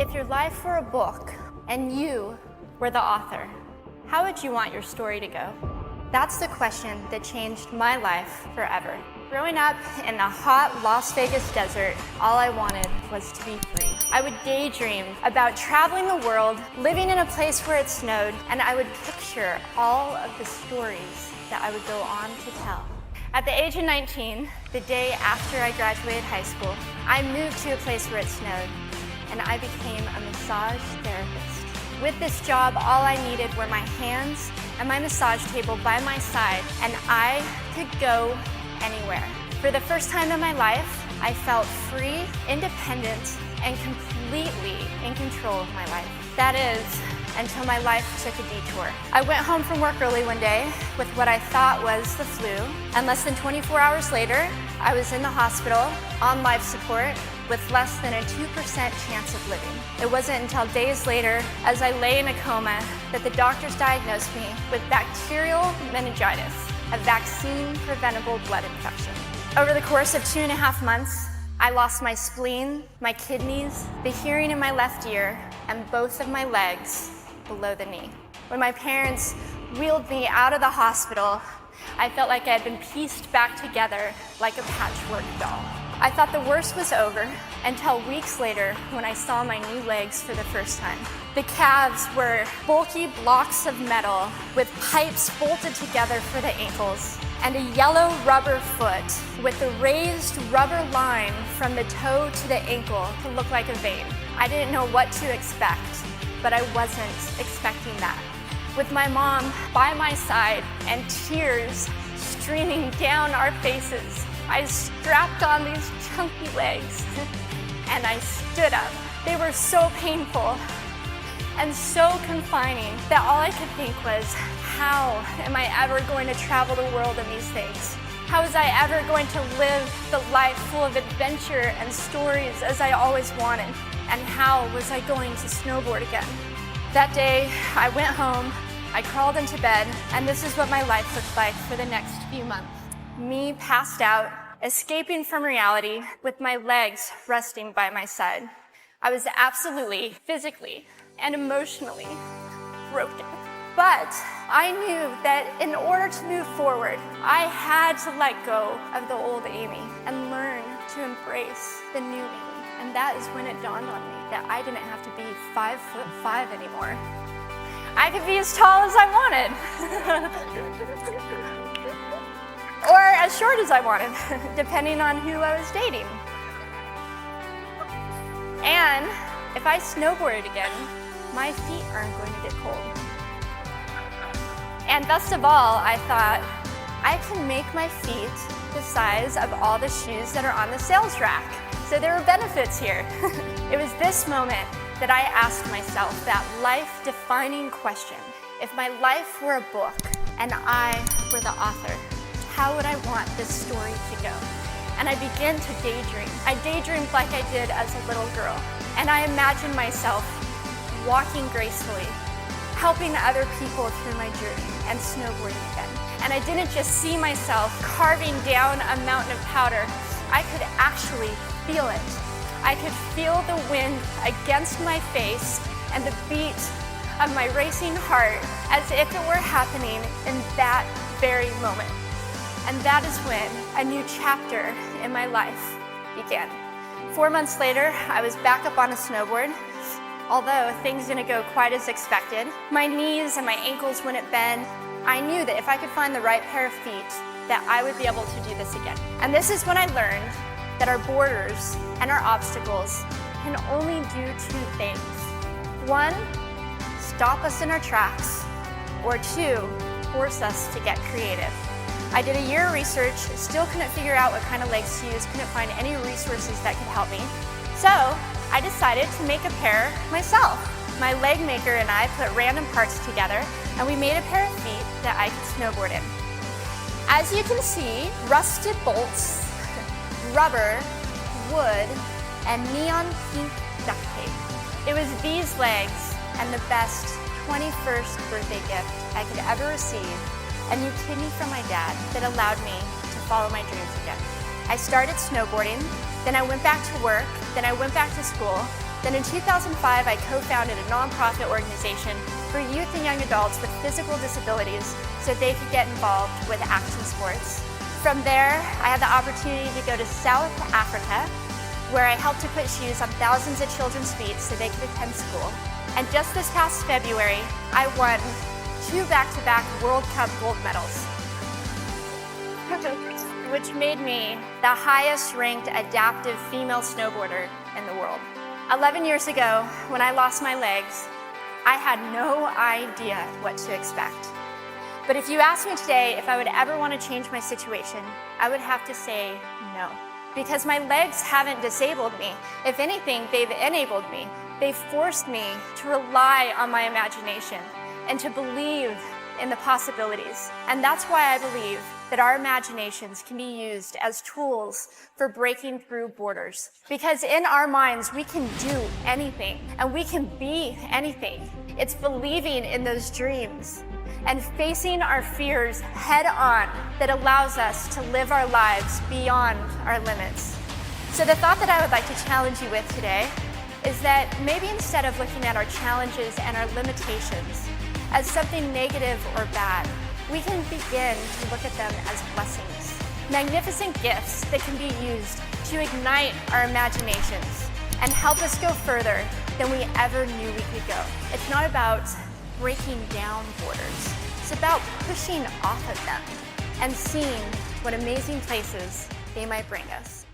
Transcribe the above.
If your life were a book and you were the author, how would you want your story to go? That's the question that changed my life forever. Growing up in the hot Las Vegas desert, all I wanted was to be free. I would daydream about traveling the world, living in a place where it snowed, and I would picture all of the stories that I would go on to tell. At the age of 19, the day after I graduated high school, I moved to a place where it snowed, and I became a massage therapist. With this job, all I needed were my hands and my massage table by my side, and I could go anywhere. For the first time in my life, I felt free, independent, and completely in control of my life. That is, until my life took a detour. I went home from work early one day with what I thought was the flu, and less than 24 hours later, I was in the hospital on life support with less than a 2% chance of living. It wasn't until days later, as I lay in a coma, that the doctors diagnosed me with bacterial meningitis, a vaccine-preventable blood infection. Over the course of 2.5 months, I lost my spleen, my kidneys, the hearing in my left ear, and both of my legs below the knee. When my parents wheeled me out of the hospital, I felt like I had been pieced back together like a patchwork doll. I thought the worst was over until weeks later when I saw my new legs for the first time. The calves were bulky blocks of metal with pipes bolted together for the ankles, and a yellow rubber foot with the raised rubber line from the toe to the ankle to look like a vein. I didn't know what to expect, but I wasn't expecting that. With my mom by my side and tears streaming down our faces, I strapped on these chunky legs and I stood up. They were so painful and so confining that all I could think was, how am I ever going to travel the world in these things? How was I ever going to live the life full of adventure and stories as I always wanted? And how was I going to snowboard again? That day, I went home, I crawled into bed, and this is what my life looked like for the next few months. Me passed out, escaping from reality with my legs resting by my side. I was absolutely, physically, and emotionally broken. But I knew that in order to move forward, I had to let go of the old Amy and learn to embrace the new Amy. And that is when it dawned on me that I didn't have to be 5'5" anymore. I could be as tall as I wanted. Or as short as I wanted, depending on who I was dating. And if I snowboarded again, my feet aren't going to get cold. And best of all, I thought, I can make my feet the size of all the shoes that are on the sales rack. So there were benefits here. It was this moment that I asked myself that life-defining question. If my life were a book and I were the author, how would I want this story to go? And I began to daydream. I daydreamed like I did as a little girl. And I imagined myself walking gracefully, helping other people through my journey and snowboarding again. And I didn't just see myself carving down a mountain of powder. I could actually feel it. I could feel the wind against my face and the beat of my racing heart as if it were happening in that very moment. And that is when a new chapter in my life began. 4 months later, I was back up on a snowboard. Although things didn't go quite as expected, my knees and my ankles wouldn't bend. I knew that if I could find the right pair of feet, that I would be able to do this again. And this is when I learned that our borders and our obstacles can only do two things. One, stop us in our tracks, or two, force us to get creative. I did a year of research, still couldn't figure out what kind of legs to use, couldn't find any resources that could help me. So I decided to make a pair myself. My leg maker and I put random parts together, and we made a pair of feet that I could snowboard in. As you can see, rusted bolts, rubber, wood, and neon pink duct tape. It was these legs and the best 21st birthday gift I could ever receive, a new kidney from my dad that allowed me to follow my dreams again. I started snowboarding, then I went back to work, then I went back to school, Then in 2005, I co-founded a nonprofit organization for youth and young adults with physical disabilities so they could get involved with action sports. From there, I had the opportunity to go to South Africa, where I helped to put shoes on thousands of children's feet so they could attend school. And just this past February, I won 2 back-to-back World Cup gold medals, which made me the highest ranked adaptive female snowboarder in the world. 11 years ago, when I lost my legs, I had no idea what to expect. But if you asked me today if I would ever want to change my situation, I would have to say no. Because my legs haven't disabled me. If anything, they've enabled me. They've forced me to rely on my imagination and to believe in the possibilities. And that's why I believe that our imaginations can be used as tools for breaking through borders. Because in our minds, we can do anything and we can be anything. It's believing in those dreams and facing our fears head on that allows us to live our lives beyond our limits. So the thought that I would like to challenge you with today is that maybe instead of looking at our challenges and our limitations as something negative or bad, we can begin to look at them as blessings, magnificent gifts that can be used to ignite our imaginations and help us go further than we ever knew we could go. It's not about breaking down borders. It's about pushing off of them and seeing what amazing places they might bring us.